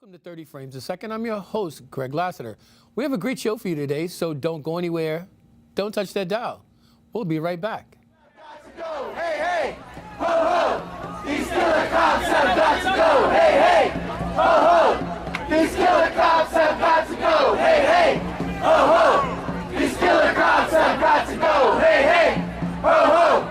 Welcome to 30 Frames a Second. I'm your host, Greg Lassiter. We have a great show for you today, so don't go anywhere. Don't touch that dial. We'll be right back. Got to go. Hey, hey, ho, ho. These killer cops have got to go. Hey, hey, ho, ho. These killer cops have got to go. Hey, hey, ho, ho. These killer cops have got to go. Hey, hey, ho, ho.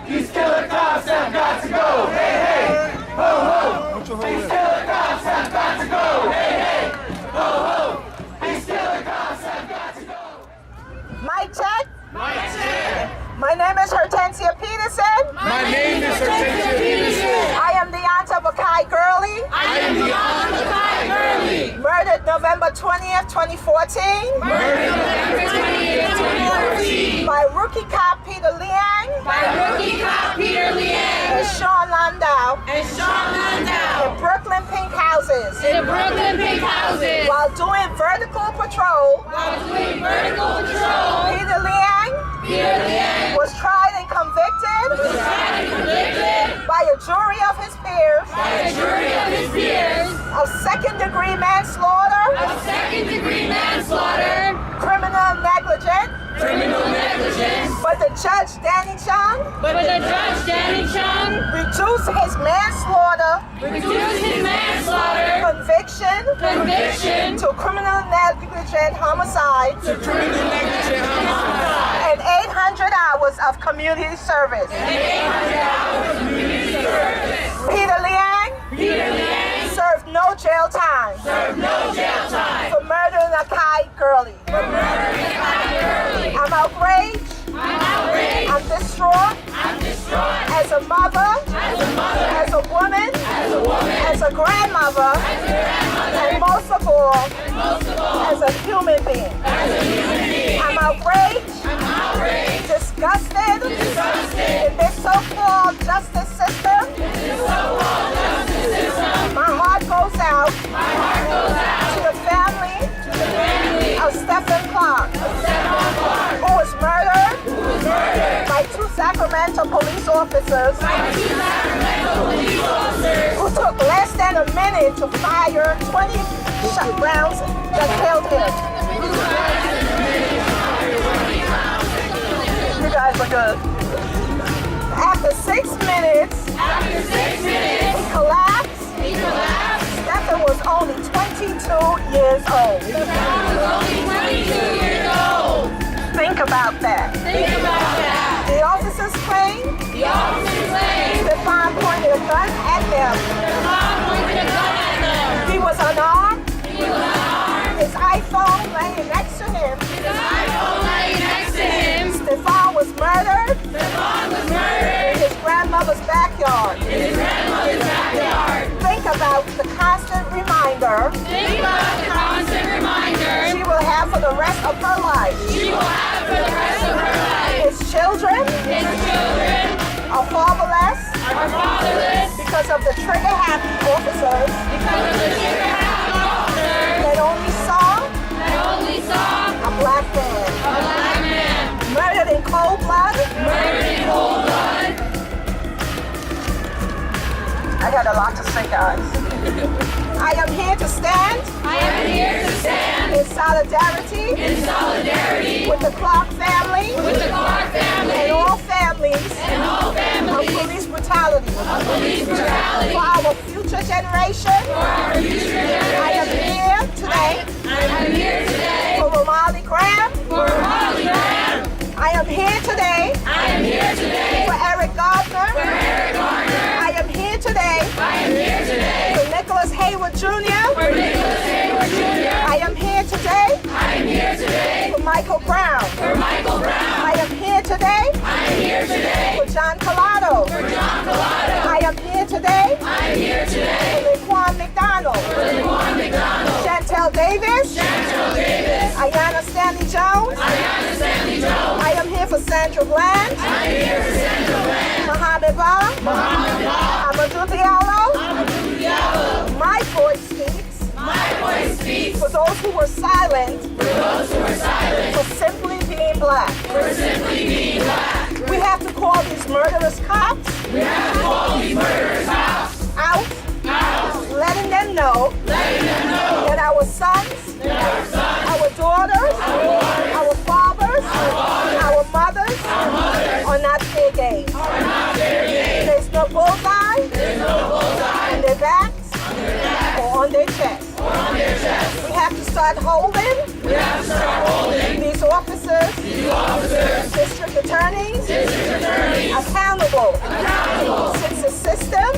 These killer cops have got to go. Hey, hey, ho, ho. These killer cops have got to go. Hey, hey, ho, ho. These killer cops have got to go. Mic check. Mic check. My name is Hortensia Peterson. My name is Hortensia Peterson. I am the aunt of Akai Gurley. I am the aunt of Akai Gurley. Murdered November 20th, 2014. Murdered November 20th, 2014. By rookie cop Peter Liang. By rookie cop Peter Liang. And Sean Landau. And Sean Landau. In Brooklyn Pink Houses. In Brooklyn Pink Houses. While doing vertical patrol. While doing vertical patrol. Peter Liang. Peter Liang. Was tried and convicted. Was tried and convicted. By a jury of his peers. By a jury of his peers. Of second-degree manslaughter. Of second-degree manslaughter. Criminal negligence. Criminal negligence. But the judge, Danny Chung. But the judge, Danny Chung. Reduced his manslaughter. Reduced his manslaughter. Conviction. To criminal negligent homicide. To criminal negligent homicide. And 800 hours of community service. And 800 hours of community service. Peter Liang. Peter Liang. Served no jail time. Served no jail time. For murdering Akai Gurley. For murdering Akai Gurley. I'm outraged. I'm outraged. I'm distraught. I'm distraught. As a mother. As a mother. As a woman. As a woman. As a grandmother. As a grandmother. And most of all. And most of all. As a human being. As a human being. I'm outraged. I'm outraged. Disgusted. In this so-called justice system. In this so-called justice system. My heart goes out. My heart goes out. To the family. To the family. Of Stephon Clark. Of Stephon Clark. Who was murdered. Who was murdered. By two Sacramento police officers. By two Sacramento police officers. Who took less than a minute to fire 20 rounds that killed him. You guys are good. After 6 minutes, he collapsed. Stephon was only 22 years old. Think about that. The officers claim Stephon pointed a gun at them. He was unarmed. His iPhone laying next to him. Stephon was murdered. In his grandmother's backyard. Think about the constant reminder. She will have for the rest of her life. His children are fatherless because of the trigger-happy officers that only saw a black man. Murdered in cold blood. I got a lot to say, guys. I am here to stand. In solidarity. With the Clark family. And all families. Of police brutality. For our future generation. I am here today. For Romali Graham. I am here today. For Eric Gardner. I am here today. For Nicholas Hayward Jr. I am here today. For Michael Brown. I am here today. For John Collado. I am here today. For Laquan McDonald. Chantel Davis. Ayanna Stanley Jones. I am here for Sandra Bland. Mohammed Ba. Amadou Diallo. My voice speaks. For those who were silent. For simply being black. We have to call these murderous cops. Out. Letting them them know that our sons, our daughters, our fathers, our mothers are not fair game. There's no bullseye in their backs or on their chests. We have to start holding these officers, district attorneys, accountable. Since the system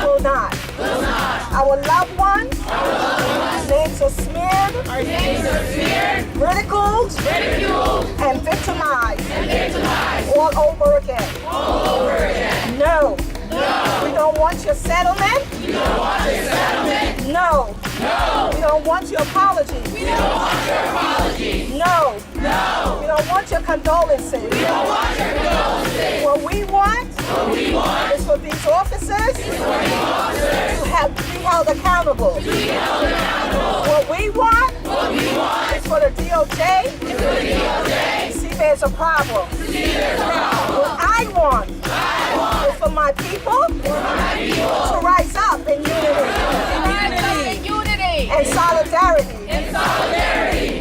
will not. Our loved ones, names are smeared, ridiculed, and victimized all over again. No. We don't want your settlement. No. We don't want your apology. No. We don't want your condolences. What we want is for these officers to be held accountable. What we want is for the DOJ to see there's a problem. What I want is for my people to rise up in unity and solidarity.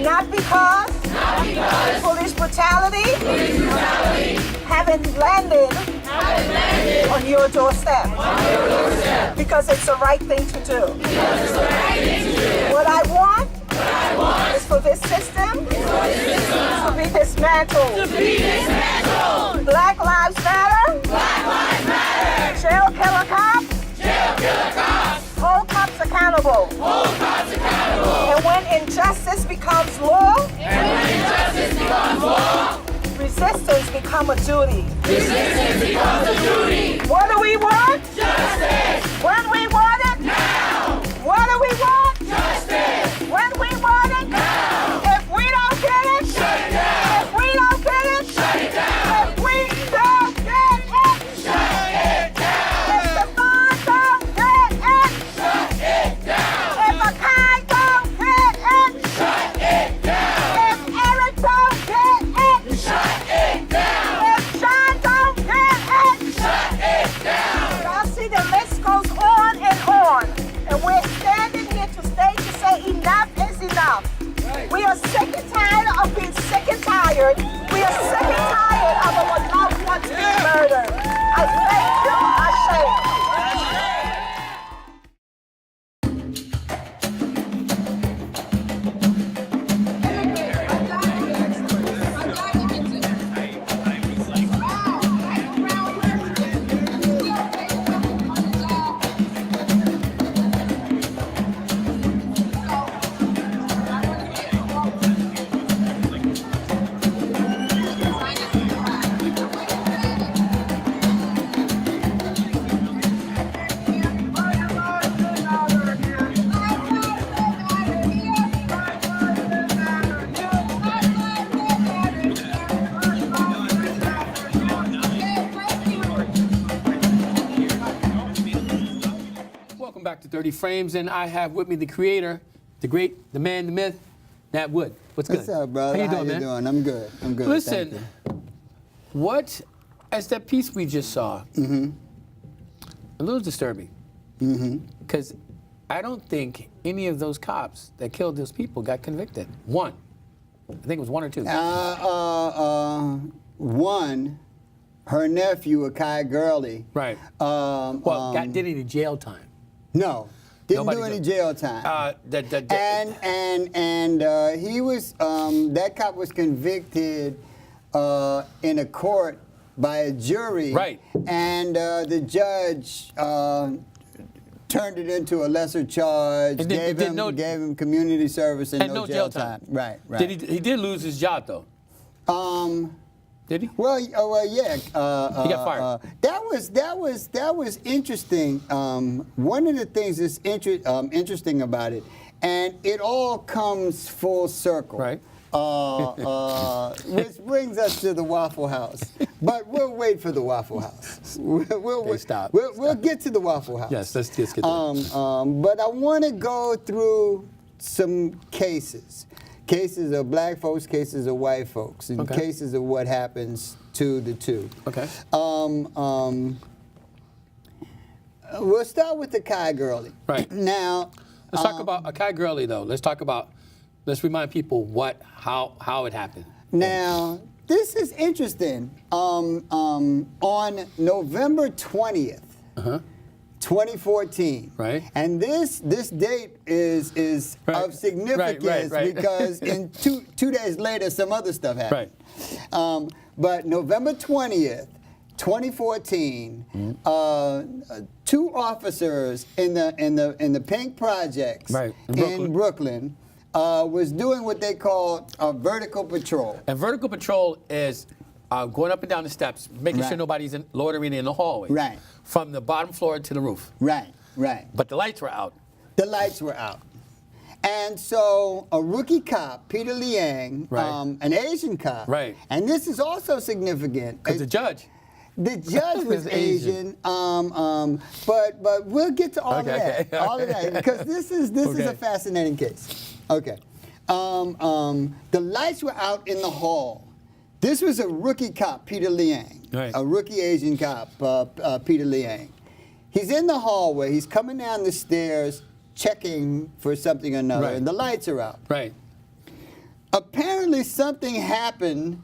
Not because police brutality haven't landed on your doorstep. Because it's the right thing to do. What I want is for this system to be dismantled. Black Lives Matter. Jail killer cops. Hold cops accountable. And when injustice becomes law, resistance becomes a duty. What do we want? Justice. When we want it? Now. What do we want? Justice. When we want it? Now. If we don't get it? Shut it down. If we don't get it? Shut it down. If we don't get it? Shut it down. If Stephon don't get it? Shut it down. If Akai don't get it? Shut it down. If Eric don't get it? Shut it down. If Sean don't get it? Shut it down. Y'all see the list goes on and on. And we're standing here today to say enough is enough. Right. We are sick and tired of being sick and tired. We are sick and tired of our loved ones being murdered. I thank you, Ashe. Welcome back to 30 Frames, and I have with me the creator, the great, the man, the myth, Nat Wood. What's good? What's up, brother? How you doing, man? I'm good. I'm good. Listen, Thank you. what, as that piece we just saw, a little disturbing. Because I don't think any of those cops that killed those people got convicted. One. I think it was one or two. One, her nephew, Akai Gurley. Right. Did any jail time? No, didn't Nobody do any did. jail time. And he was that cop was convicted in a court by a jury. Right. And the judge turned it into a lesser charge. And gave him community service and no jail time. Right. Right. He did lose his job though. Did he? Well, yeah. He got fired. That was interesting. One of the things that's interesting about it, and it all comes full circle. Right. Which brings us to the Waffle House. But we'll wait for the Waffle House. We'll get to the Waffle House. Yes, let's get there. But I want to go through some cases. Cases of black folks, cases of white folks, and cases of what happens to the two. Okay. we'll start with the Kai Gurley. Right. Now, Let's talk about Akai Gurley, though. Let's remind people how it happened. Now, this is interesting. On November 20th, 2014. Right. And this date is Right. of significance Right. because in two days later, some other stuff happened. Right. But November 20th, 2014, two officers in the Pink Projects Right, in Brooklyn was doing what they called a vertical patrol. And vertical patrol is going up and down the steps, making Right. sure nobody's loitering in the hallway. Right. From the bottom floor to the roof. Right. But the lights were out. The lights were out. And so a rookie cop, Peter Liang, Right. an Asian cop, Right. and this is also significant. Because the judge. The judge was Was Asian, but we'll get to all of that, Okay. all of that, because this is Okay. a fascinating case. Okay, the lights were out in the hall. This was a rookie cop, Peter Liang, Right. a rookie Asian cop, Peter Liang. He's in the hallway. He's coming down the stairs, checking for something or another, Right. and the lights are out. Right. Apparently, something happened.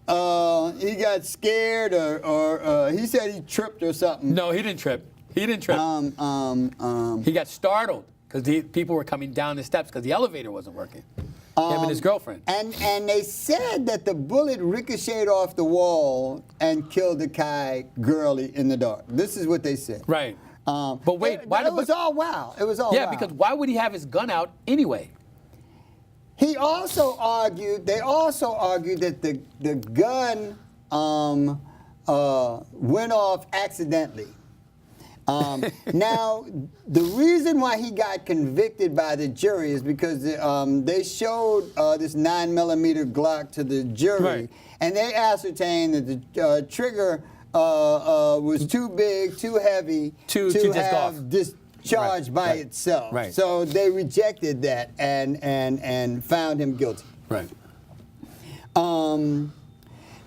He got scared, or he said he tripped or something. No, he didn't trip. He got startled because people were coming down the steps because the elevator wasn't working. Him and his girlfriend. And they said that the bullet ricocheted off the wall and killed the Kai Gurley in the dark. This is what they said. Right. But wait, it, why it was all wow. It was all Yeah, wow. because why would he have his gun out anyway? He also argued. They also argued that the gun went off accidentally. Now, the reason why he got convicted by the jury is because they showed this 9mm Glock to the jury, Right. and they ascertained that the trigger was too big, too heavy To just go off. have discharged by Right. itself. Right. So they rejected that and found him guilty. Right.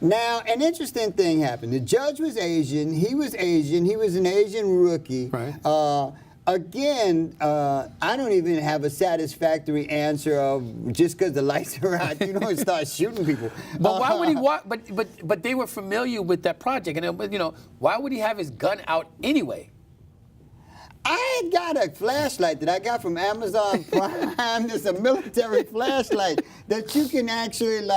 Now, an interesting thing happened. The judge was Asian. He was Asian. He was an Asian rookie. Right. Again, I don't even have a satisfactory answer of just because the lights are out, you don't start shooting people. But why would he? But they were familiar with that project, and why would he have his gun out anyway? I got a flashlight that I got from Amazon Prime. It's a military flashlight that you can actually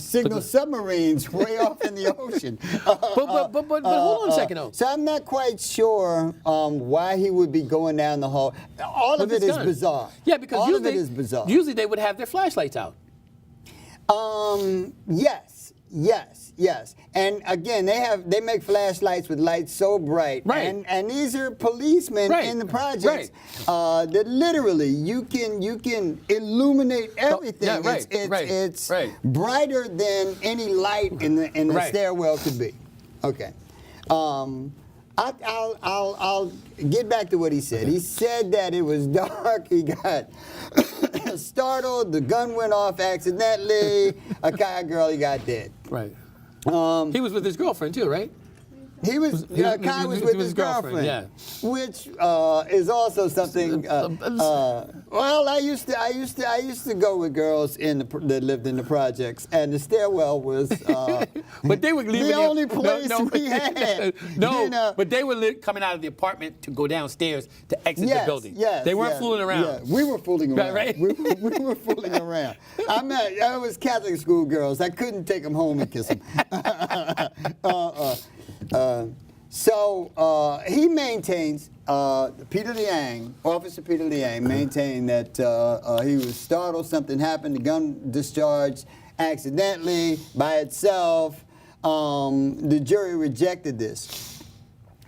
signal submarines way off in the ocean. But hold on a second though. So I'm not quite sure why he would be going down the hall. All of With it his is gun. bizarre. Yeah, because all usually, of it is bizarre. Usually they would have their flashlights out. Yes. And again, they make flashlights with lights so bright. Right. And these are policemen Right. in the projects that literally you can illuminate everything. Yeah, right, It's right. brighter than any light in the Right. stairwell could be. Okay. I'll get back to what he said. He said that it was dark. He got startled. The gun went off accidentally. A Kai Gurley got dead. Right. He was with his girlfriend too, right? He was Kai was with his girlfriend, yeah. which is also something. Well, I used to go with girls that lived in the projects, and the stairwell was. But they were leaving the only place we had. No, but they were coming out of the apartment to go downstairs to exit the building. Yes, they weren't fooling around. Yeah, we were fooling around. Right. We were fooling around. I was Catholic school girls. I couldn't take them home and kiss them. So he maintains, Officer Peter Liang maintained that he was startled, something happened, the gun discharged accidentally by itself. The jury rejected this.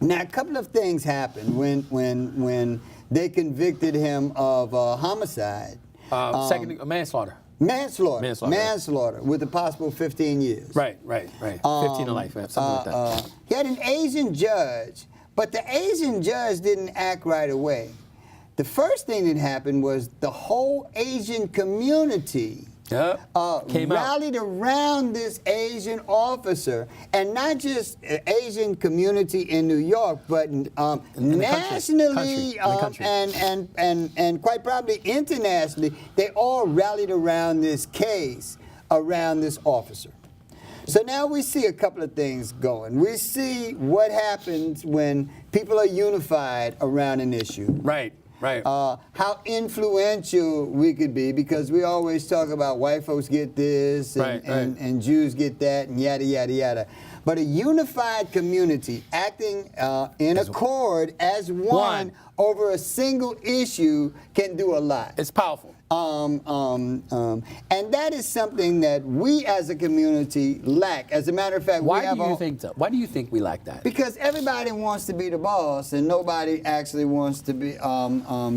Now, a couple of things happened when they convicted him of homicide. Second, manslaughter. Manslaughter with a possible 15 years. Right. 15 to life, something like that. He had an Asian judge, but the Asian judge didn't act right away. The first thing that happened was the whole Asian community Came out. rallied around this Asian officer, and not just Asian community in New York, but nationally and quite probably internationally, they all rallied around this case, around this officer. So now we see a couple of things going. We see what happens when people are unified around an issue. Right. Right. How influential we could be, because we always talk about white folks get this and Jews get that and yada, yada, yada. But a unified community acting in accord as one over a single issue can do a lot. It's powerful. And that is something that we as a community lack. As a matter of fact, Why do you think so? Why do you think we lack that? Because everybody wants to be the boss, and nobody actually wants to be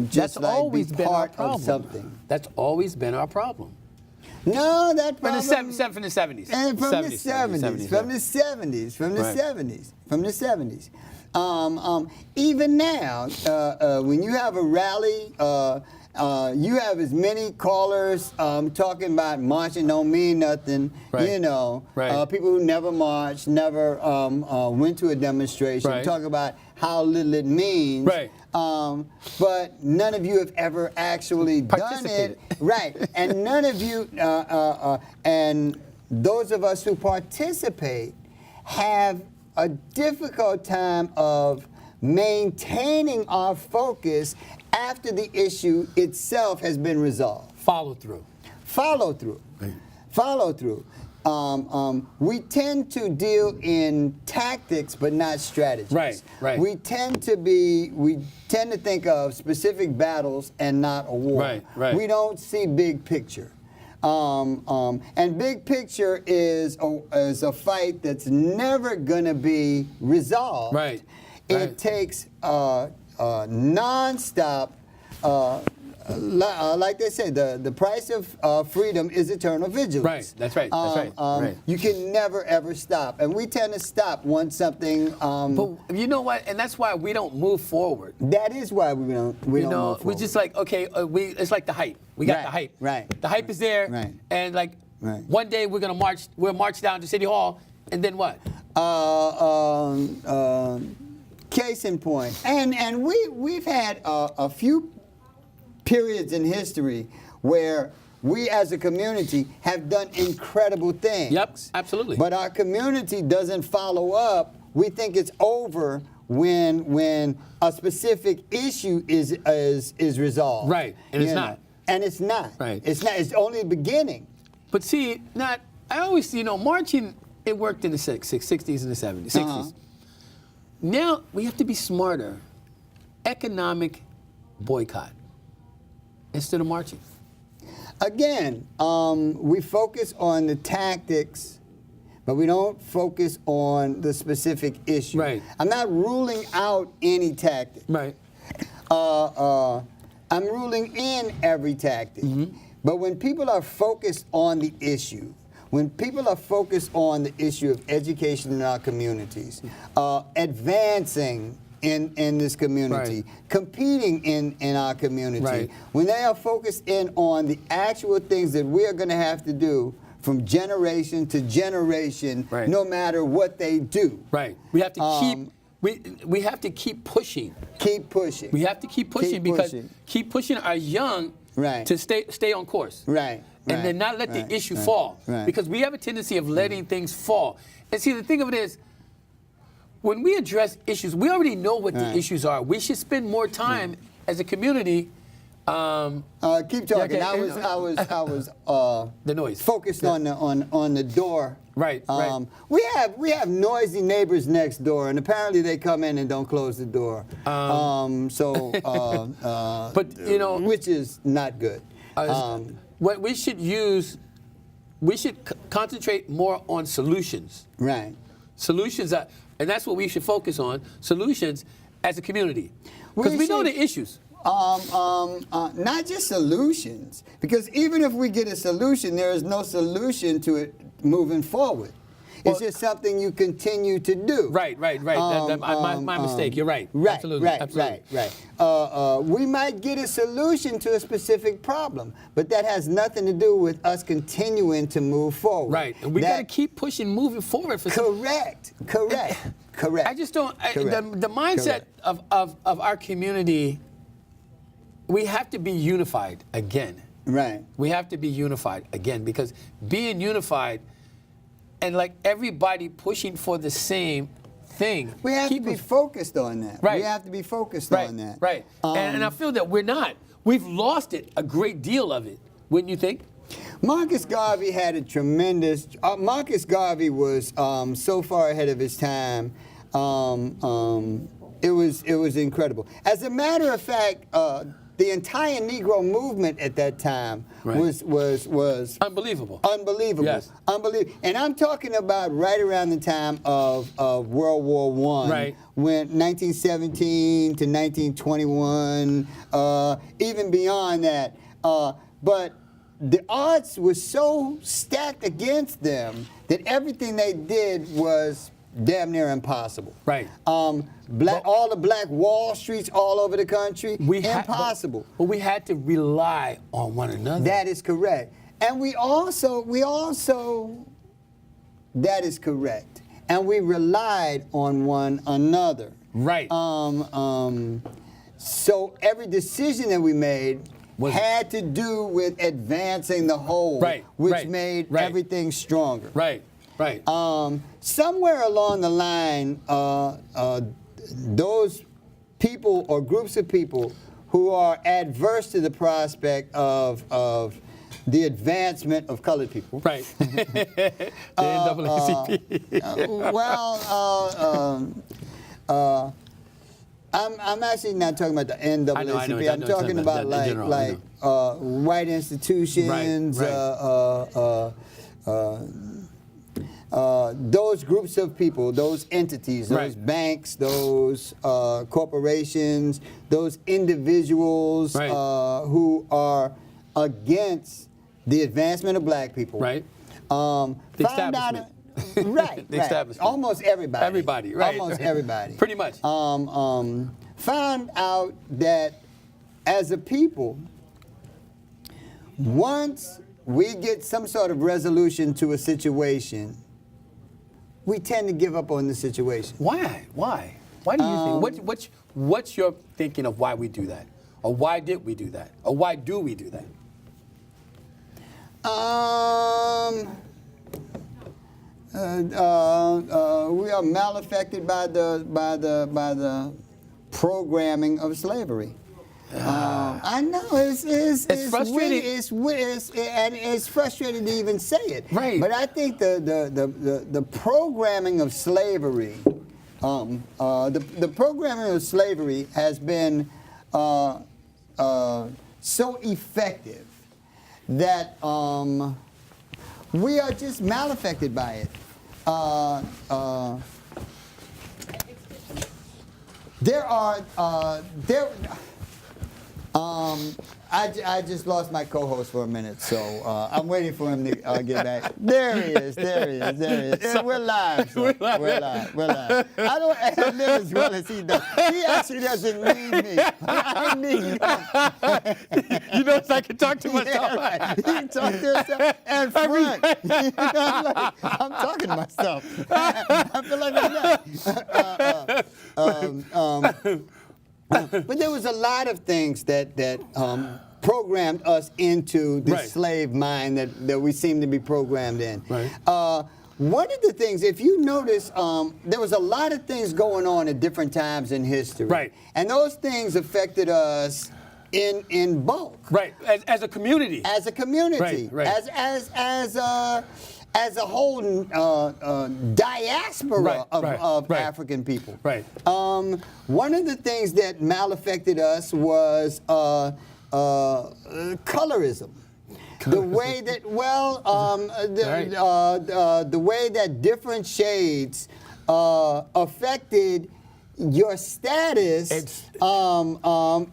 just like be part of something. That's always been our problem. No, that problem from the 70s. And from the 70s. Even now, when you have a rally, you have as many callers talking about marching don't mean nothing, you know. People who never marched, never went to a demonstration, talk about how little it means. But none of you have ever actually done it. And none of you, and those of us who participate have a difficult time of maintaining our focus after the issue itself has been resolved. Follow through. We tend to deal in tactics, but not strategies. We tend to think of specific battles and not a war. We don't see big picture. And big picture is a fight that's never going to be resolved. It takes nonstop, like they say, the price of freedom is eternal vigilance. That's right. You can never ever stop, and we tend to stop once something. But you know what? And that's why we don't move forward. That is why we don't move forward. We're just like, okay, it's like the hype. We got the hype. The hype is there, and like one day we're gonna march. We'll march down to City Hall, and then what? Case in point, and we've had a few periods in history where we as a community have done incredible things. Yep, absolutely. But our community doesn't follow up. We think it's over when a specific issue is resolved. And it's not. And it's not. It's not. It's only the beginning. But see, I always, marching, it worked in the 60s and the 70s, 60s. Now we have to be smarter. Economic boycott instead of marching. Again, we focus on the tactics, but we don't focus on the specific issue. I'm not ruling out any tactic. I'm ruling in every tactic. But when people are focused on the issue, when people are focused on the issue of education in our communities, advancing in this community, competing in our community, when they are focused in on the actual things that we are going to have to do from generation to generation, no matter what they do. We have to keep. We have to keep pushing. We have to keep pushing because keep pushing our young to stay on course. And then not let the issue fall. Because we have a tendency of letting things fall. And see, the thing of it is, when we address issues, we already know what the issues are. We should spend more time as a community. Keep talking. I was the noise focused on the door. We have noisy neighbors next door, and apparently they come in and don't close the door. But which is not good. What we should use, we should concentrate more on solutions. Solutions, and that's what we should focus on. Solutions as a community, because we know the issues. Not just solutions, because even if we get a solution, there is no solution to it moving forward. It's just something you continue to do. Right. My mistake. You're right. Right, Absolutely. right, Absolutely. right. We might get a solution to a specific problem, but that has nothing to do with us continuing to move forward. Right. And we got to keep pushing, moving forward. Correct. I just don't. The mindset of our community, we have to be unified again. Right. We have to be unified again, because being unified and like everybody pushing for the same thing. We have to be focused on that. Right. We have to be focused Right. on that. Right. And I feel that we're not. We've lost it, a great deal of it. Wouldn't you think? Marcus Garvey had a tremendous. Marcus Garvey was so far ahead of his time. It was incredible. As a matter of fact, the entire Negro movement at that time was unbelievable. Unbelievable. Yes. Unbelievable. And I'm talking about right around the time of World War I. Right. When 1917 to 1921, even beyond that. But the odds were so stacked against them that everything they did was damn near impossible. Right. All the black Wall Streets all over the country, impossible. But we had to rely on one another. That is correct. And we also, that is correct. And we relied on one another. Right. So every decision that we made had to do with advancing the whole, which made everything stronger. Right. Somewhere along the line, those people or groups of people who are adverse to the prospect of the advancement of colored people. Right. The NAACP. I'm actually not talking about the NAACP. I know I'm talking about white institutions, those groups of people, those entities, those banks, those corporations, those individuals who are against the advancement of black people. Right. The establishment. Right. The establishment. Almost everybody. Everybody, right. Almost everybody. Pretty much. Found out that as a people, once we get some sort of resolution to a situation, we tend to give up on the situation. Why? Why do you think? What's your thinking of why we do that? Or why did we do that? Or why do we do that? We are malaffected by the programming of slavery. I know it's frustrating. It's frustrating to even say it. Right. But I think the programming of slavery, the programming of slavery has been so effective that we are just malaffected by it. I just lost my co-host for a minute, so I'm waiting for him to get back. There he is. Yeah, we're live. So. We're live. I don't ad lib as well as he does. He actually doesn't need me. I need him. You know, I can talk to myself. Yeah, right. He can talk to himself and front. I'm talking to myself. I feel like I'm not. But there was a lot of things that programmed us into this slave mind that we seem to be programmed in. Right. One of the things, if you notice, there was a lot of things going on at different times in history. Right. And those things affected us in bulk. Right. As a community. As a community. Right. As a whole diaspora of African people. Right. One of the things that malaffected us was colorism. The way that, the way that different shades affected your status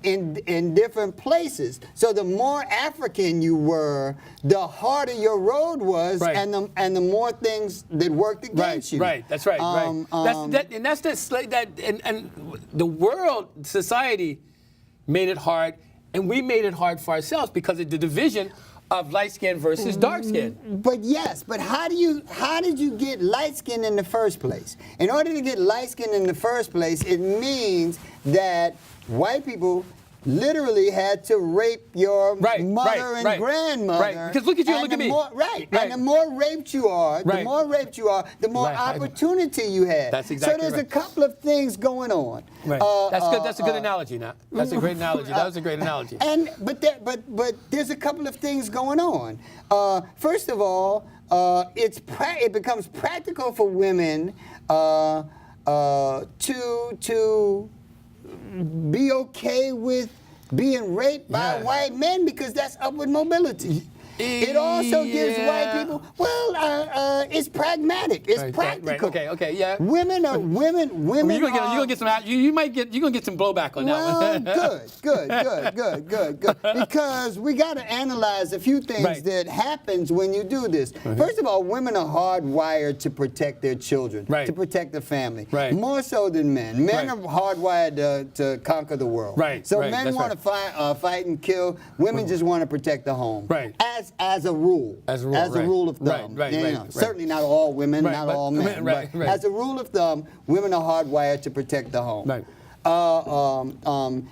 in different places. So the more African you were, the harder your road was, Right. and the more things that worked against you. Right, that's right, right. And the world, society made it hard, and we made it hard for ourselves because of the division of light skin versus dark skin. But how did you get light skin in the first place? In order to get light skin in the first place, it means that white people literally had to rape your mother and grandmother. Right, because look at you and look at me. And the more raped you are, the more opportunity you had. That's exactly So there's right. a couple of things going on. Right. That's good. That's a good analogy. Now, that's a great analogy. That was a great analogy. But there's a couple of things going on. First of all, it becomes practical for women to be okay with being raped by white men because that's upward mobility. It also gives white people. Well, it's pragmatic. It's practical. Right. Okay. Yeah. Women. You're gonna get some. You're gonna get some blowback on that one. Good. Because we got to analyze a few things that happens when you do this. First of all, women are hardwired to protect their children, to protect the family, more so than men. Men are hardwired to conquer the world. So men want to fight and kill. Women just want to protect the home. As a rule. As a rule of thumb. Certainly not all women, not all men. But as a rule of thumb, women are hardwired to protect the home.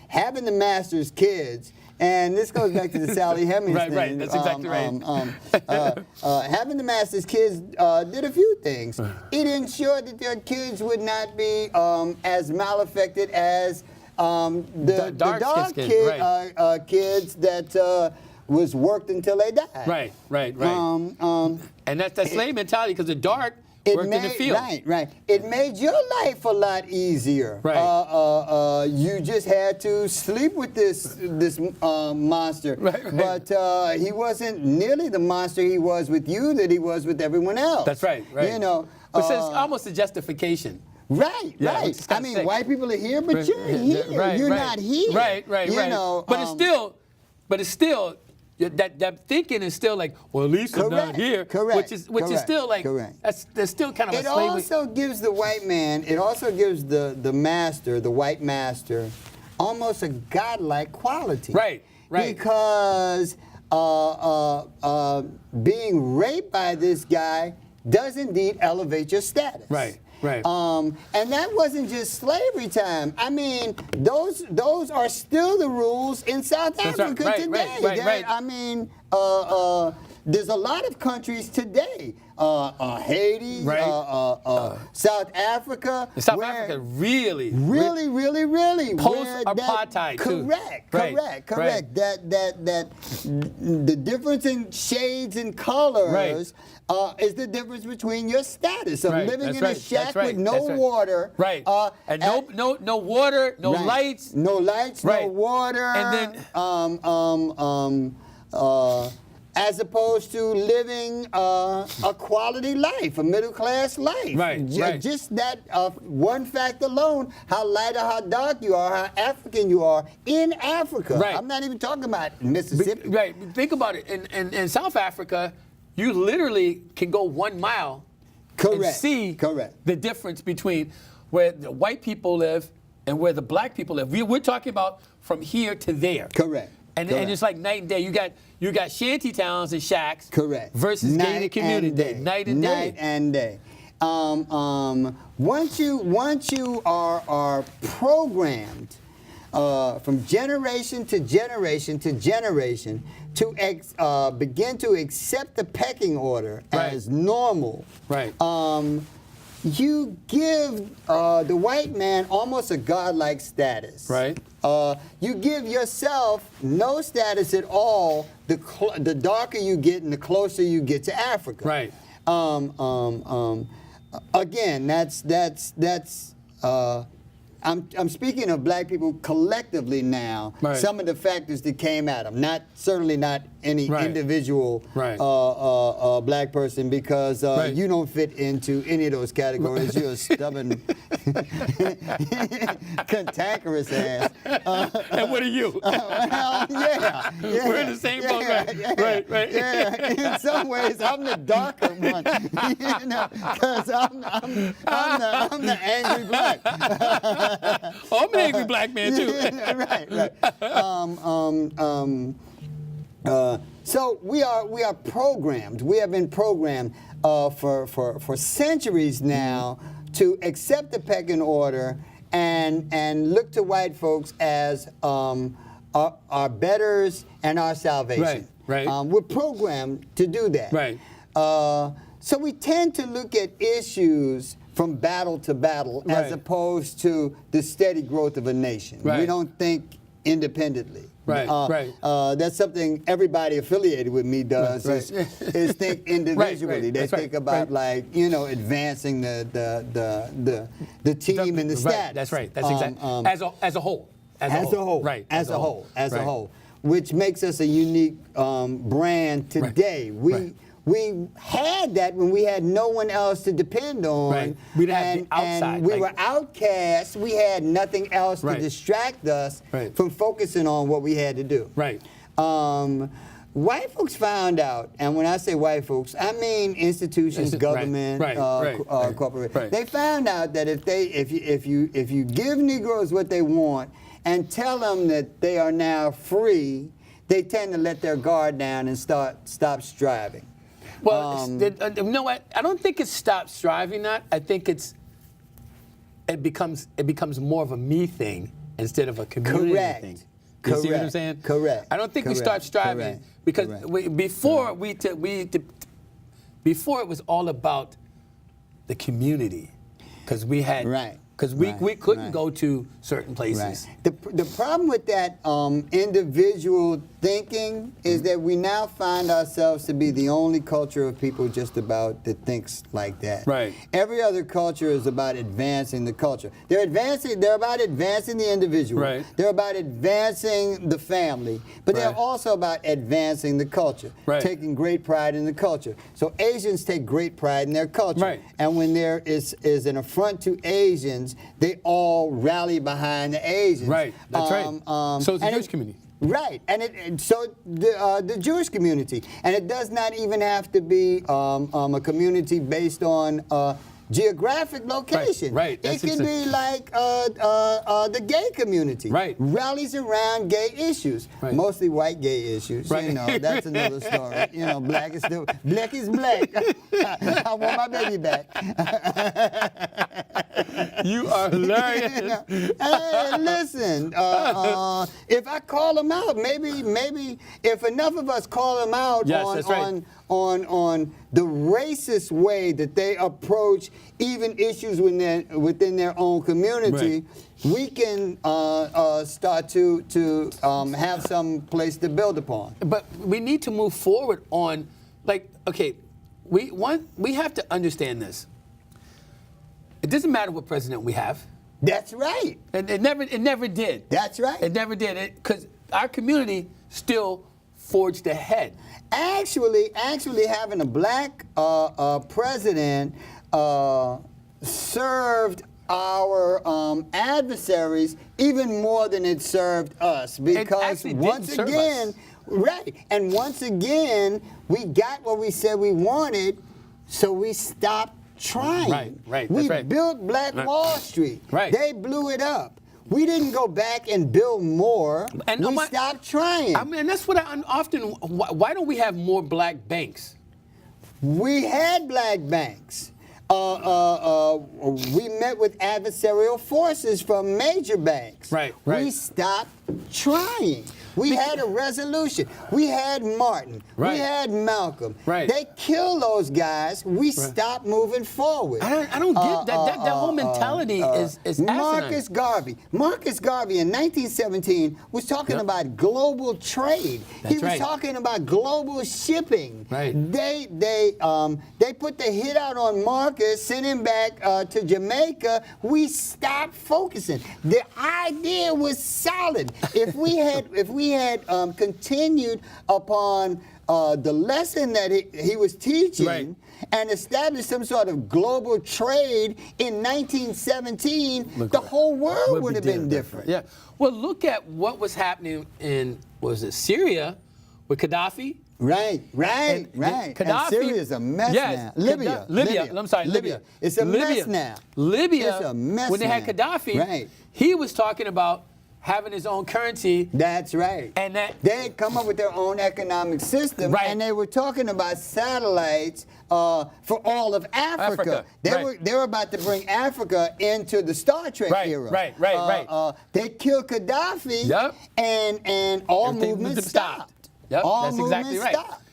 Having the master's kids, and this goes back to the Sally Hemings thing. Right, that's exactly right. Having the master's kids did a few things. It ensured that their kids would not be as malaffected as the dark kids that was worked until they died. Right. And that's that slave mentality because the dark worked in the field. Right. It made your life a lot easier. You just had to sleep with this monster. But he wasn't nearly the monster he was with you that he was with everyone else. That's right. You know. But it's almost a justification. Right. I mean, white people are here, but you're here. You're not here. Right. You know. But it's still. That thinking is still like, well, at least I'm not here. Which is still like, there's still kind of a slavery. It also gives the white man, it also gives the master, the white master, almost a godlike quality. Right. Because being raped by this guy does indeed elevate your status. Right. And that wasn't just slavery time. I mean, those are still the rules in South Africa today. I mean, there's a lot of countries today, Haiti, South Africa. South Africa really post-apartheid Correct. That the difference in shades and colors is the difference between your status of living in a shack with no water. And no water, no lights. No lights, no water. And then as opposed to living a quality life, a middle-class life. Just that one fact alone, how light or how dark you are, how African you are in Africa. I'm not even talking about Mississippi. Think about it. In South Africa, you literally can go 1 mile and see the difference between where the white people live and where the black people live. We're talking about from here to there. And it's like night and day. You got shanty towns and shacks. Versus gated community. Night and day. Once you are programmed from generation to generation to generation to begin to accept the pecking order as normal. You give the white man almost a godlike status. You give yourself no status at all the darker you get and the closer you get to Africa. Again, that's I'm speaking of black people collectively now. Right. Some of the factors that came at them, certainly not any Right. individual Right. black person, because Right. you don't fit into any of those categories. You're a stubborn, cantankerous ass. And what are you? Well, yeah, We're in the same boat, right? Right. Yeah, in some ways, I'm the darker one, you know, because I'm the angry black. Oh, I'm an angry black man too. Right. So we are programmed. We have been programmed for centuries now to accept the pecking order and look to white folks as our betters and our salvation. Right. We're programmed to do that. Right. So we tend to look at issues from battle to battle, as Right. opposed to the steady growth of a nation. Right. We don't think independently. Right, right. That's something everybody affiliated with me does, Right. is think individually. right. They That's think right, about right. advancing the team and the Right. stats. That's right. That's exactly as a whole. As a whole, Right. As a whole, Right. which makes us a unique brand today. Right. We had that when we had no one else to depend on. Right. We didn't have the outside, and we like- were outcasts. We had nothing else Right. to distract us Right. from focusing on what we had to do. Right. White folks found out, and when I say white folks, I mean institutions, Right, government, right, right. corporate. Right. They found out that if you give Negroes what they want and tell them that they are now free, they tend to let their guard down and stop striving. Well, you know what? I don't think it stops striving. That I think it becomes more of a me thing instead of a community Correct. thing. You see what I'm Correct. saying? Correct. I don't think we Correct. start striving Correct. because Correct. before it was all about the community, because we had Right. because we couldn't Right. go to certain places. Right. The problem with that individual thinking is that we now find ourselves to be the only culture of people just about that thinks like that. Right. Every other culture is about advancing the culture. They're about advancing the individual. Right. They're about advancing the family, but they're Right. also about advancing the culture, Right. taking great pride in the culture. So Asians take great pride in their culture. Right. And when there is an affront to Asians, they all rally behind the Asians. Right, that's right. So it's the and Jewish community. Right, and so the Jewish community, and it does not even have to be a community based on geographic location. Right, It can be like the gay community. Right. Rallies around gay issues, Right. mostly white gay issues. Right. You know, that's another story. You know, black is black. I want my baby back. You are hilarious. Hey, listen. If I call them out, maybe if enough of us call them out Yes, that's right. on the racist way that they approach even issues within their own community, we can start to have some place to build upon. But we need to move forward on, like, okay, we have to understand this. It doesn't matter what president we have. That's right. It never did. That's right. It never did. Because our community still forged ahead. Actually, having a black president served our adversaries even more than it served us, because actually didn't once serve again, us. right, and once again, we got what we said we wanted, so we stopped trying. Right, We that's right. built Black Right. Wall Street. Right. They blew it up. We didn't go back and build more. And we stopped trying. I mean, that's what I often. Why don't we have more black banks? We had black banks. We met with adversarial forces from major banks. Right. We stopped trying. We had a resolution. We had Martin. Right. We had Malcolm. Right. They killed those guys. We stopped moving forward. I don't get that. That whole mentality is asinine. Marcus Garvey in 1917 was talking about global trade. That's He was right. talking about global shipping. Right. They put the hit out on Marcus, sent him back to Jamaica. We stopped focusing. The idea was solid. If we had continued upon the lesson that he was teaching. Right. And established some sort of global trade in 1917, the whole world would have been different. Yeah. Well, look at what was happening in, Syria with Gaddafi? Right. Gaddafi, And Syria's a mess now. Libya. I'm sorry, Libya. It's a mess now. Libya, It's a mess when they had now. Gaddafi, Right. he was talking about having his own currency. That's right. And that they had come up with their own economic system, Right. and they were talking about satellites for all of Africa. They were about to bring Africa into the Star Trek era. Right. They killed Gaddafi, Yep. and all Everything movements stopped. Yep, All that's exactly movements right. stopped.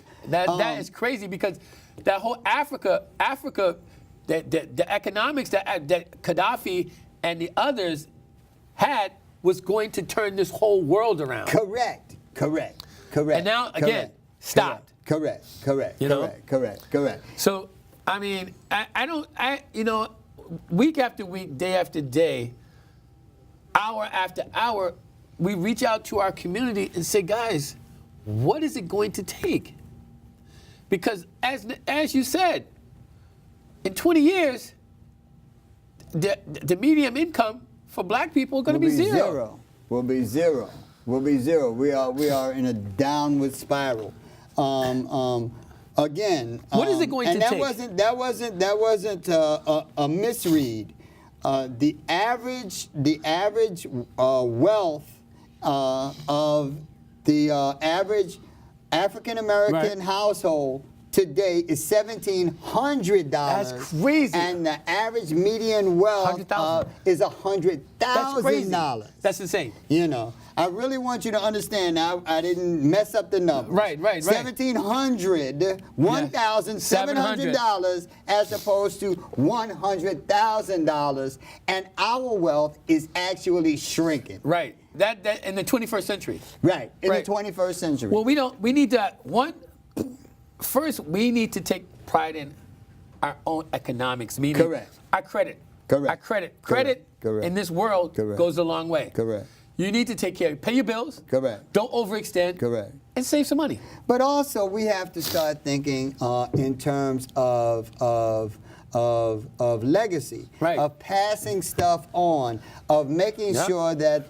That is crazy because that whole Africa, the economics that Gaddafi and the others had was going to turn this whole world around. Correct. And now, again, stopped. Correct. You know? Correct. So, I mean, week after week, day after day, hour after hour, we reach out to our community and say, guys, what is it going to take? Because as you said, in 20 years, the median income for black people are going to be zero. Will be zero. We are in a downward spiral. Again, What is it going to take? That wasn't a misread. The average wealth of the average African American household today is $1,700. That's crazy. And the average median wealth is $100,000. That's crazy. That's insane. You know, I really want you to understand. I didn't mess up the number. Right. $1,700 as opposed to $100,000, and our wealth is actually shrinking. Right. That in the 21st century. Right. In the 21st century. Well, we need to first we need to take pride in our own economics, meaning Correct. our credit. Correct. Our credit. Correct. Credit in this world Correct. goes a long way. Correct. You need to take care, pay your bills. Correct. Don't overextend. Correct. And save some money. But also, we have to start thinking in terms of legacy, Right. of passing stuff on, of making sure that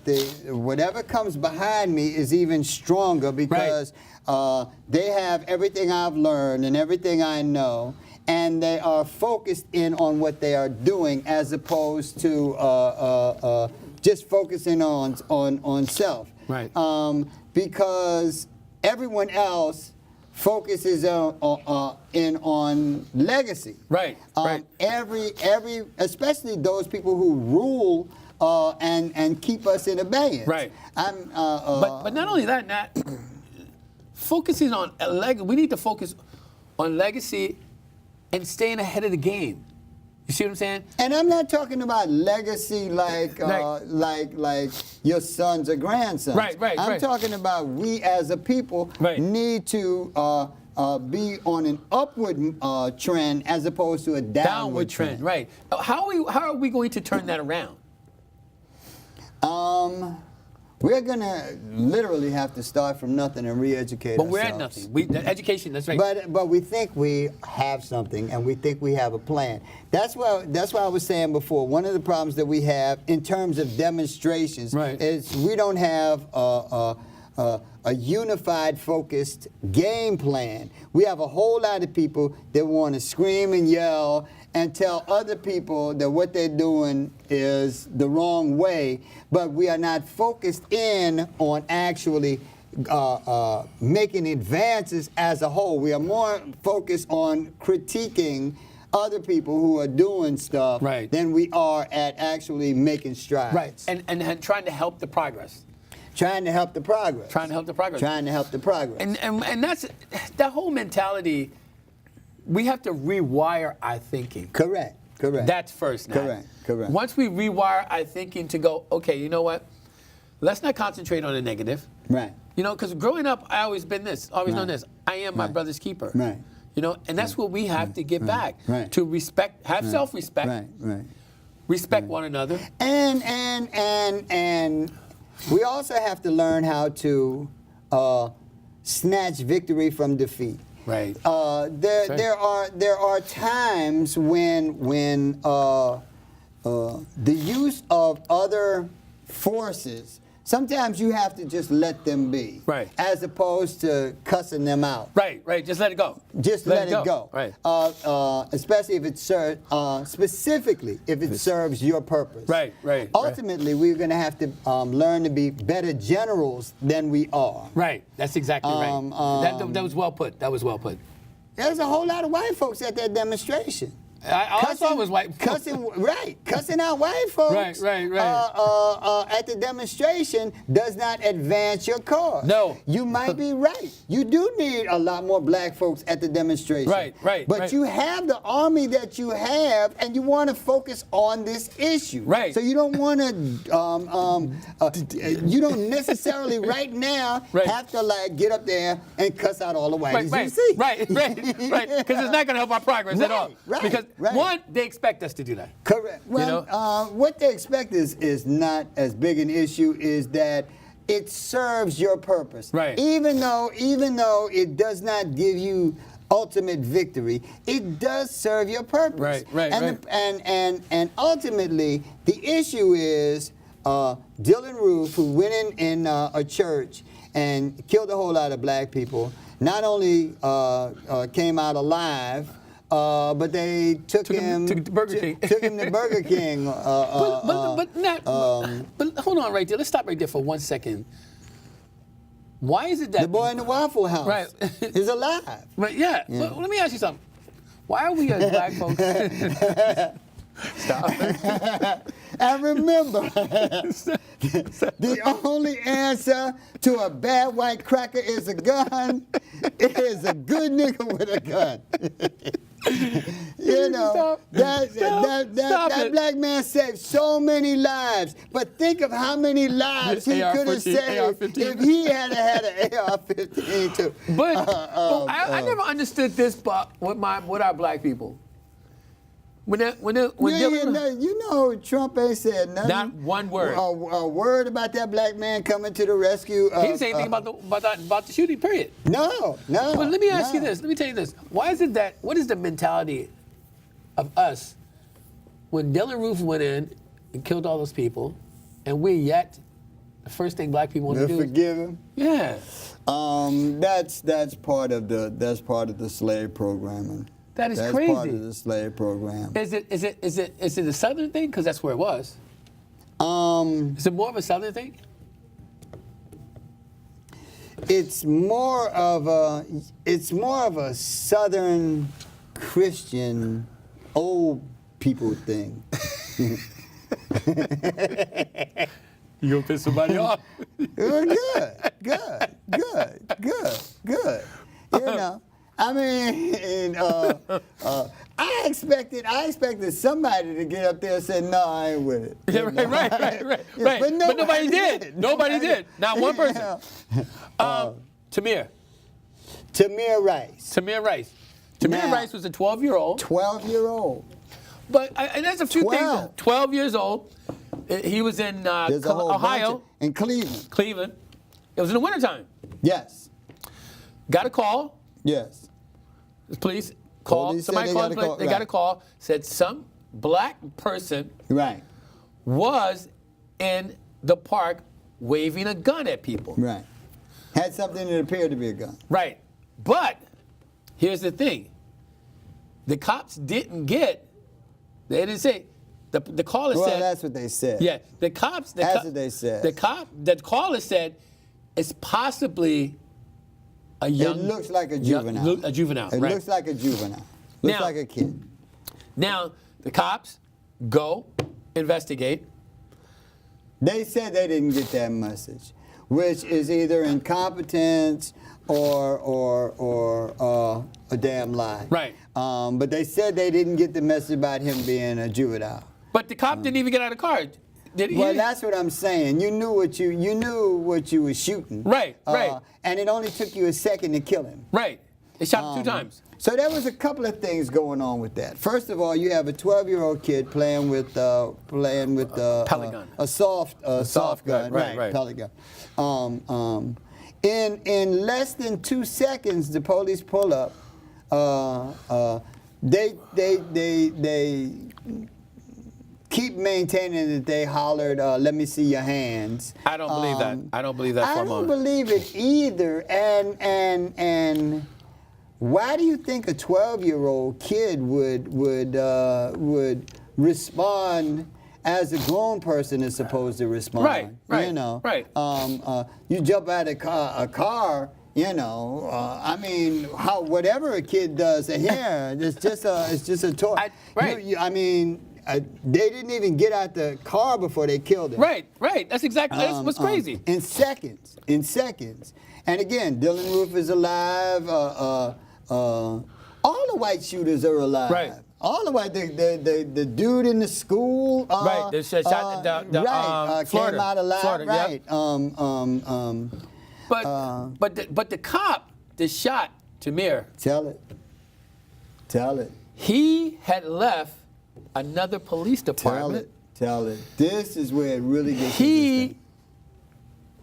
whatever comes behind me is even stronger because they have everything I've learned and everything I know, and they are focused in on what they are doing as opposed to just focusing on self. Right. Because everyone else focuses on legacy. Right. Especially those people who rule and keep us in abeyance. Right. But not only that, focusing on legacy. We need to focus on legacy and staying ahead of the game. You see what I'm saying? And I'm not talking about legacy like your sons or grandsons. Right. I'm talking about we as a people need to be on an upward trend as opposed to a downward trend. Right. How are we going to turn that around? We're going to literally have to start from nothing and re-educate But ourselves. we're at nothing. Education, that's right. But we think we have something and we think we have a plan. That's why I was saying before, one of the problems that we have in terms of demonstrations is we don't have a unified, focused game plan. We have a whole lot of people that want to scream and yell and tell other people that what they're doing is the wrong way, but we are not focused in on actually making advances as a whole. We are more focused on critiquing other people who are doing stuff than we are at actually making strides. Right, and trying to help the progress. Trying to help the progress. Trying to help the progress. Trying to help the progress. And that's that whole mentality. We have to rewire our thinking. Correct. That's first now. Correct. Once we rewire our thinking to go, okay, you know what? Let's not concentrate on the negative. Right. You know, because growing up, I always been this, always known Right. this. I am my brother's keeper. Right. You know, and that's what we have to get back. Right. To respect, have self-respect. Right. Respect one another. And we also have to learn how to snatch victory from defeat. Right. There are times when the use of other forces, sometimes you have to just let them be. Right. As opposed to cussing them out. Right. Just let it go. Just let it go. Right. Especially if it serves, specifically if it serves your purpose. Right. Ultimately, we're going to have to learn to be better generals than we are. Right. That's exactly right. That was well put. There's a whole lot of white folks at that demonstration. I saw it was white. Cussing out white folks. Right. At the demonstration does not advance your cause. No. You might be right. You do need a lot more black folks at the demonstration. Right. But you have the army that you have, and you want to focus on this issue. Right. So you don't want to. You don't necessarily right now have to get up there and cuss out all the whiteys you see. Right. Because it's not going to help our progress at all. Because one, they expect us to do that. Correct. Well, what they expect is not as big an issue, is that it serves your purpose. Right. Even though it does not give you ultimate victory, it does serve your purpose. Right. And ultimately, the issue is Dylan Roof, who went in a church and killed a whole lot of black people, not only came out alive, but they took him to Burger King. Took him to Burger King. But hold on right there. Let's stop right there for 1 second. Why is it that the boy in the Waffle House is alive? But But let me ask you something. Why are we as black folks? Stop. And remember, the only answer to a bad white cracker is a gun. It is a good nigga with a gun. You know, that black man saved so many lives. But think of how many lives he could have saved if he had an AR-15 too. But I never understood this, but with our black people. Trump ain't said nothing. Not one word. A word about that black man coming to the rescue. He didn't say anything about the shooting, period. No. But let me ask you this. Let me tell you this. Why is it that, what is the mentality of us when Dylan Roof went in and killed all those people, and we yet, the first thing black people want to do forgive him? Yeah. That's part of the slave programming. That's crazy. That's part of the slave program. Is it a Southern thing? Because that's where it was. Is it more of a Southern thing? It's more of a Southern Christian old people thing. You gonna piss somebody off? Good. You know. I mean, I expected somebody to get up there and say, "No, I ain't with it." Yeah, right. But nobody did. Nobody did. Not one person. Tamir Rice. Tamir Rice was a 12-year-old. 12-year-old. But and there's a few things. 12 years old. He was in Ohio. In Cleveland. Cleveland. It was in the wintertime. Yes. Got a call. Yes. The police called. Somebody called the police. They got a call. Said some black person was in the park waving a gun at people. Right. Had something that appeared to be a gun. Right. But here's the thing. The cops didn't get. They didn't say. The caller said. Well, that's what they said. Yeah. The cops. That's what they said. The caller said it's possibly a young. It looks like a juvenile. A juvenile. It looks like a juvenile. Looks like a kid. Now the cops go investigate. They said they didn't get that message. which is either incompetence or a damn lie. Right. But they said they didn't get the message about him being a juvenile. But the cop didn't even get out of the car. Did he? Well, that's what I'm saying. You knew what you were shooting. Right, right. And it only took you a second to kill him. Right. They shot him 2 times. So there was a couple of things going on with that. First of all, you have a 12-year-old kid playing with pellet gun. a soft gun, right. pellet gun. In less than 2 seconds, the police pull up. They keep maintaining that they hollered, "Let me see your hands." I don't believe that. I don't believe that for a moment. I don't believe it either. And why do you think a 12-year-old kid would respond as a grown person is supposed to respond? Right. You know. Right. You jump out of a car. You know, I mean, whatever a kid does here, it's just a toy. Right. I mean, they didn't even get out the car before they killed him. Right. That's exactly that's what's crazy. In seconds. And again, Dylan Roof is alive. All the white shooters are alive. Right. All the white, the dude in the school. Right. They shot right. Florida. Came out alive. Florida, right. Yep. But the cop that shot Tamir. Tell it. He had left another police department. Tell it. This is where it really gets He interesting.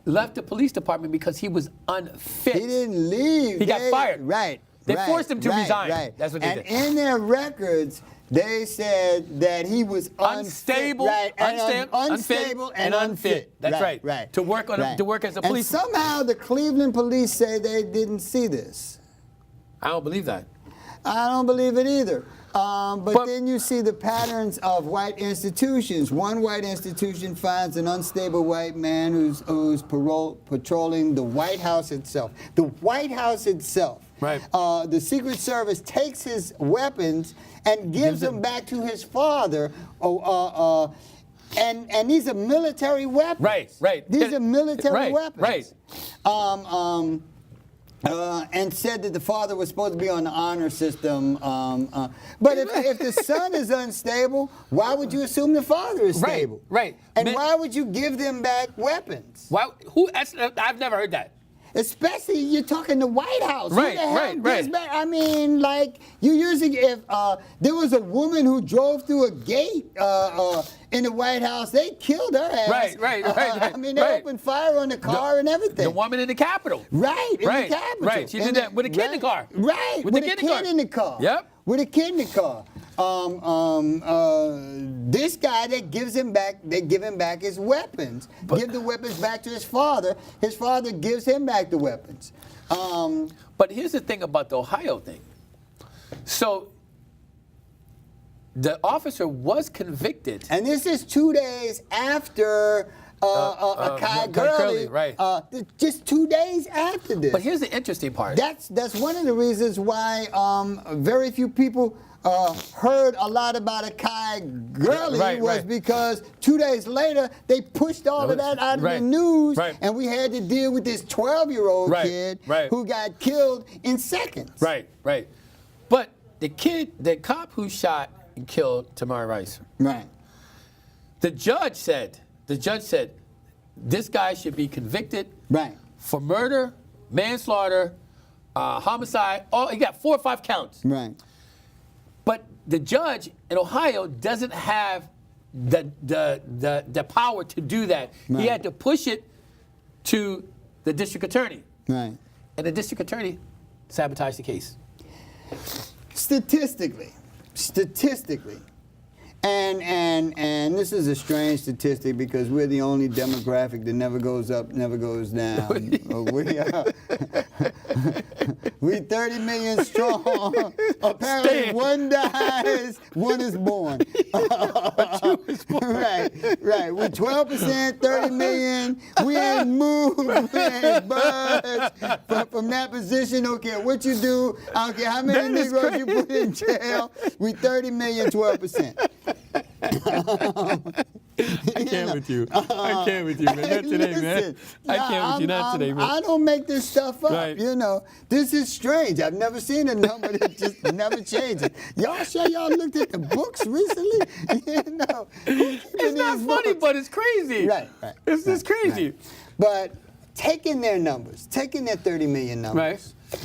left the police department because he was unfit. He didn't leave. He got fired. Right. They forced him to resign. Right. That's what they did. And in their records, they said that he was unstable, unstable and unfit. That's right. To work as a policeman. And somehow the Cleveland police say they didn't see this. I don't believe that. I don't believe it either. But then you see the patterns of white institutions. One white institution finds an unstable white man who's patrolling the White House itself. The White House itself. Right. The Secret Service takes his weapons and gives them back to his father. And these are military weapons. Right. These are military weapons. Right. And said that the father was supposed to be on the honor system. But if the son is unstable, why would you assume the father is stable? Right. And why would you give them back weapons? Why? I've never heard that. Especially you're talking the White House. Right. I mean, like usually if there was a woman who drove through a gate in the White House, they killed her ass. Right. I mean, they opened fire on the car and everything. The woman in the Capitol. Right. In the Capitol. Right. She did that with a kid in the car. Right. With a kid in the car. Yep. With a kid in the car. This guy, they give him back his weapons. Give the weapons back to his father. His father gives him back the weapons. But here's the thing about the Ohio thing. So the officer was convicted. And this is 2 days after Akai Gurley. Right. Just 2 days after this. But here's the interesting part. That's one of the reasons why very few people heard a lot about Akai Gurley because 2 days later they pushed all of that out of the news, and we had to deal with this 12-year-old kid who got killed in seconds. Right. But the cop who shot and killed Tamir Rice. Right. The judge said this guy should be convicted for murder, manslaughter, homicide. He got 4 or 5 counts. Right. But the judge in Ohio doesn't have the power to do that. Right. He had to push it to the district attorney. Right. And the district attorney sabotaged the case. Statistically, and this is a strange statistic because we're the only demographic that never goes up, never goes down. We 30 million strong. Apparently, one dies, one is born. Right. We're 12%, 30 million. We ain't moved, we ain't budged from that position. Don't care what you do. I don't care how many Negroes you put in jail. We 30 million, 12%. I can't with you. I can't with you, man. Not today, man. I can't with you. Not today, man. I don't make this stuff up. Right. You know, this is strange. I've never seen a number that just never changes. Y'all sure y'all looked at the books recently? You know, It's not funny, but it's crazy. Right. It's just crazy. Right. But taking their numbers, taking their 30 million numbers, Right.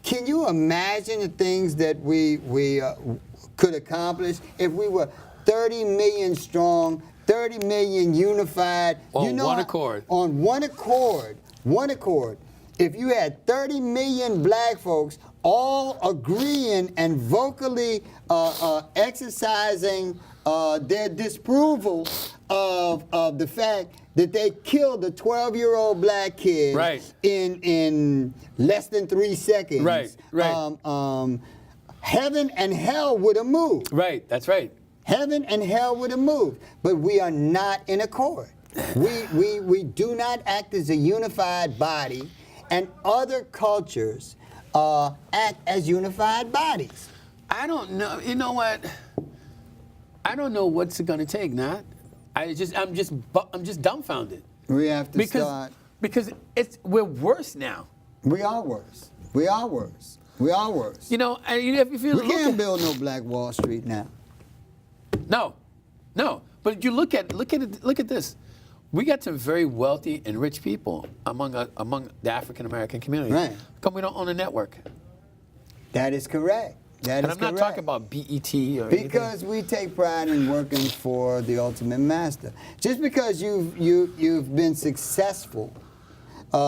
can you imagine the things that we could accomplish if we were 30 million strong, 30 million unified? On one accord. On one accord. If you had 30 million black folks all agreeing and vocally exercising their disapproval of the fact that they killed a 12-year-old black kid Right. in less than 3 seconds. Right. Heaven and hell would have moved. Right. That's right. Heaven and hell would have moved. But we are not in accord. We do not act as a unified body, and other cultures act as unified bodies. I don't know. You know what? I don't know what's it gonna take, Nat. I'm just dumbfounded. We have to start. Because we're worse now. We are worse. You know, and if you We look can't at, build no Black Wall Street now. no. But you look at this. We got some very wealthy and rich people among the African American community. Right. Come, we don't own a network. That is correct. And I'm not talking about BET or because we take pride in working for the ultimate master. Just because you've been successful, as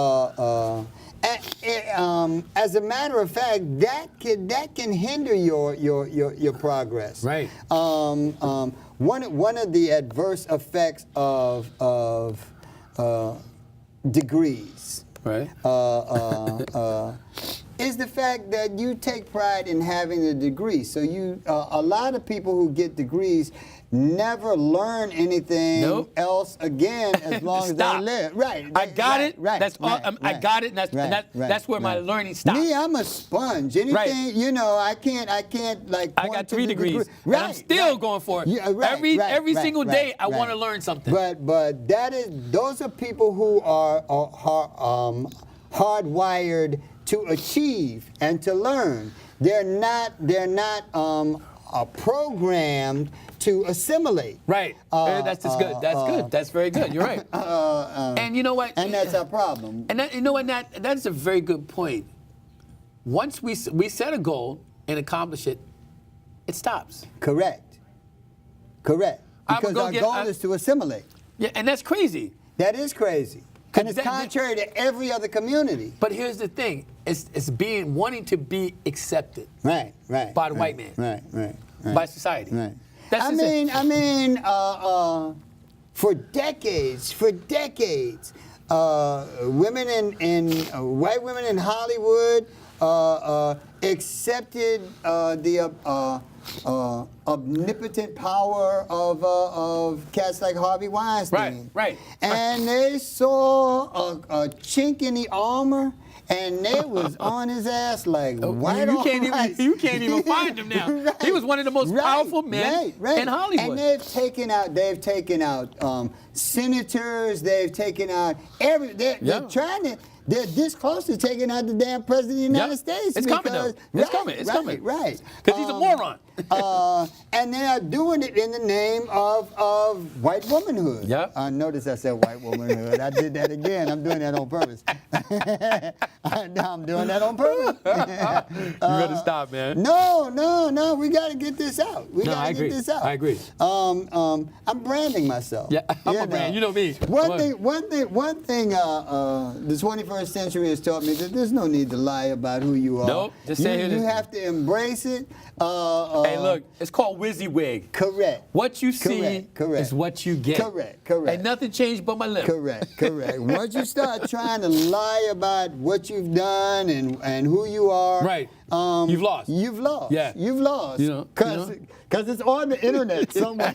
a matter of fact, that can hinder your progress. Right. One of the adverse effects of degrees. Right. Is the fact that you take pride in having a degree. So a lot of people who get degrees never learn anything else again as long as they live. Right. I got it. Right. That's all. I got it. And that's where my learning stops. Me, I'm a sponge. Anything, you know, I can't like. I got 3 degrees. Right. And I'm still going for it. Yeah, right, every single day, I want to learn something. But those are people who are hardwired to achieve and to learn. They're not programmed to assimilate. Right. That's just good. That's good. That's very good. You're right. And you know what? And that's our problem. And you know what? That's a very good point. Once we set a goal and accomplish it, it stops. Correct. Because our goal is to assimilate. Yeah, and that's crazy. That is crazy. And it's contrary to every other community. But here's the thing: it's wanting to be accepted. Right. By the white man. Right. By society. Right. That's for decades, white women in Hollywood accepted the omnipotent power of cats like Harvey Weinstein. Right. And they saw a chink in the armor, and they was on his ass like white on rice. You can't even find him now. Right. He was one of the most powerful men in Hollywood. And they've taken out senators. They've taken out they're trying to. They're this close to taking out the damn president of the United States. It's coming, though. It's coming. Right. Because he's a moron. And they are doing it in the name of white womanhood. Yep. Notice I said white womanhood. I did that again. I'm doing that on purpose. I'm doing that on purpose. You better stop, man. No. We got to get this out. I agree. I agree. I'm branding myself. Yeah, I'm a brand. You know me. One thing. The 21st century has taught me that there's no need to lie about who you are. Nope. Just say it. You have to embrace it. Hey, look, it's called WYSIWYG. Correct. What you see is what you get. Correct. Ain't nothing changed but my lip. Correct. Once you start trying to lie about what you've done and who you are, right. You've lost. You've lost. Yeah. You've lost. Because it's on the internet somewhere.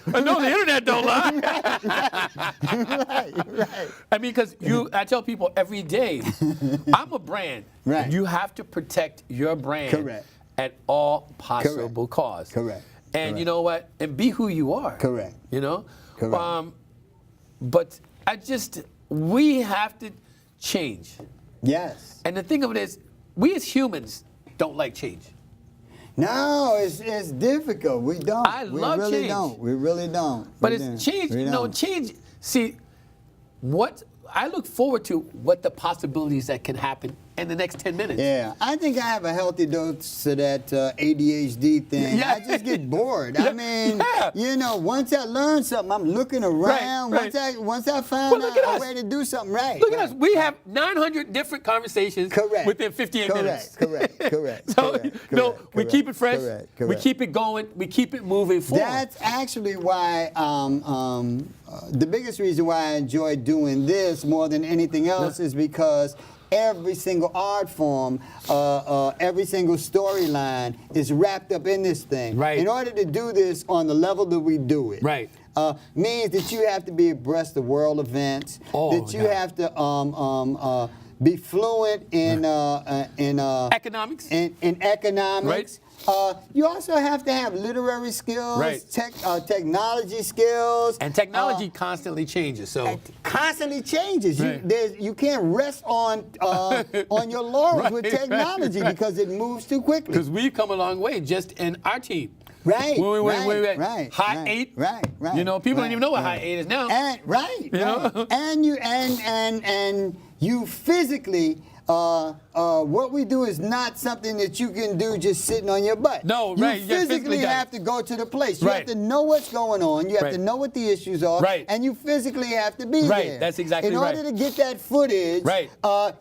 No, the internet don't lie. Right. I mean, because I tell people every day, I'm a brand. Right. You have to protect your brand at all possible costs. Correct. And Correct. you know what? And be who you are. Correct. You know? Correct. But we have to change. Yes. And the thing of it is, we as humans don't like change. No, it's difficult. We don't. We love really change. don't. We really don't. But We it's don't. change, We you know, don't. change. See, what I look forward to what the possibilities that can happen in the next 10 minutes. Yeah, I think I have a healthy dose of that ADHD thing. Yeah. I just get bored. Yeah. I mean, Yeah. you know, once I learn something, I'm looking around. Right. Once I find Well, look at out a us. way to do something right. Look at right. us. We have 900 different conversations Correct. within 58 minutes. Correct. So, correct, no, correct, we keep it fresh. correct, We correct. keep it going. We keep it moving forward. That's actually why the biggest reason why I enjoy doing this more than anything else is because every single art form, every single storyline is wrapped up in this thing. Right. In order to do this on the level that we do it. Right. Means that you have to be abreast of world events. Oh, that you yeah. have to be fluent in Economics. in economics. You also have to have literary skills, Right. technology skills. And technology constantly changes. So It constantly changes. Right. You can't rest on your laurels with Right, technology right. because it moves too quickly. because we've come a long way just in our team. Right, When we were at right, high right, 8. right, You know, people right, don't even know what right. high 8 is now. And right, know? and you physically. What we do is not something that you can do just sitting on your butt. No, you right, you gotta physically physically got it. have to go to the place. You Right. have to know what's going on. You have Right. to know what the issues are. Right. And you physically have to be Right, there. that's exactly in right. order to get that footage, Right.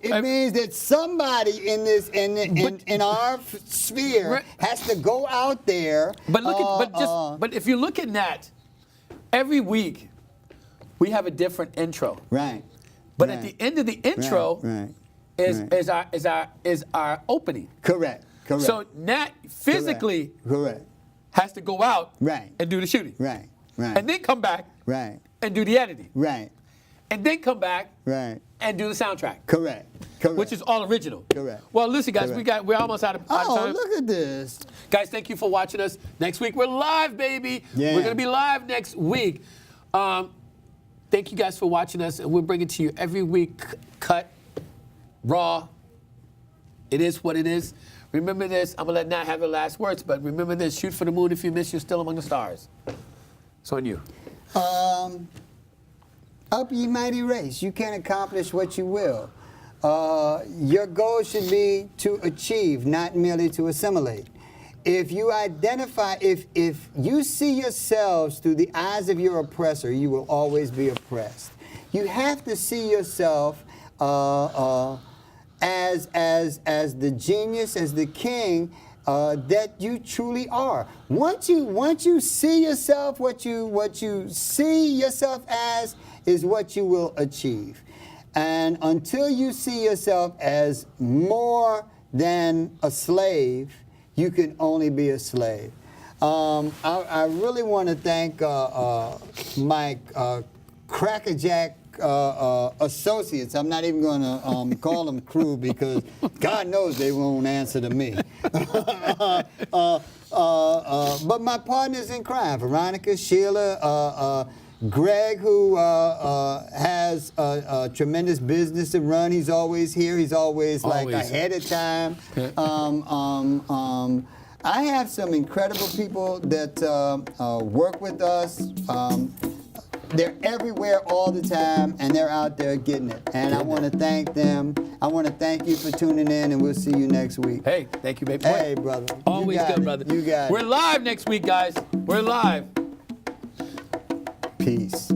It means that somebody in this in our sphere Right. has to go out there. But look at but if you look at that, every week we have a different intro. right. But right. at the end of the intro right. is our opening. Correct. Correct. So Nat physically Correct. has to go out Right. and do the shooting. Right. Right. And then come back right. and do the editing. Right. And then come back Right. and do the soundtrack. Correct. Correct. Which is all original. Correct. Well, listen, guys, Correct. we're almost out of Oh, time. look at this. Guys, thank you for watching us. Next week, we're live, baby. Yeah. We're going to be live next week. Thank you guys for watching us, and we'll bring it to you every week, cut, raw. It is what it is. Remember this. I'm going to let Nat have the last words, but remember this. Shoot for the moon. If you miss, you're still among the stars. It's on you. Up ye mighty race. You can accomplish what you will. Your goal should be to achieve, not merely to assimilate. If you identify, if you see yourselves through the eyes of your oppressor, you will always be oppressed. You have to see yourself as the genius, as the king that you truly are. Once you see yourself, what you see yourself as is what you will achieve. And until you see yourself as more than a slave, you can only be a slave. I really want to thank my crackerjack associates. I'm not even going to call them crew because God knows they won't answer to me. But my partners in crime, Veronica, Sheila, Greg, who has a tremendous business to run. He's always here. He's always like Always. ahead of time. I have some incredible people that work with us. They're everywhere all the time, and they're out there getting it. And I want to thank them. I want to thank you for tuning in, and we'll see you next week. Hey, thank you, baby. Hey, brother. You Always got good, it. brother. You got We're it. live next week, guys. We're live. Peace.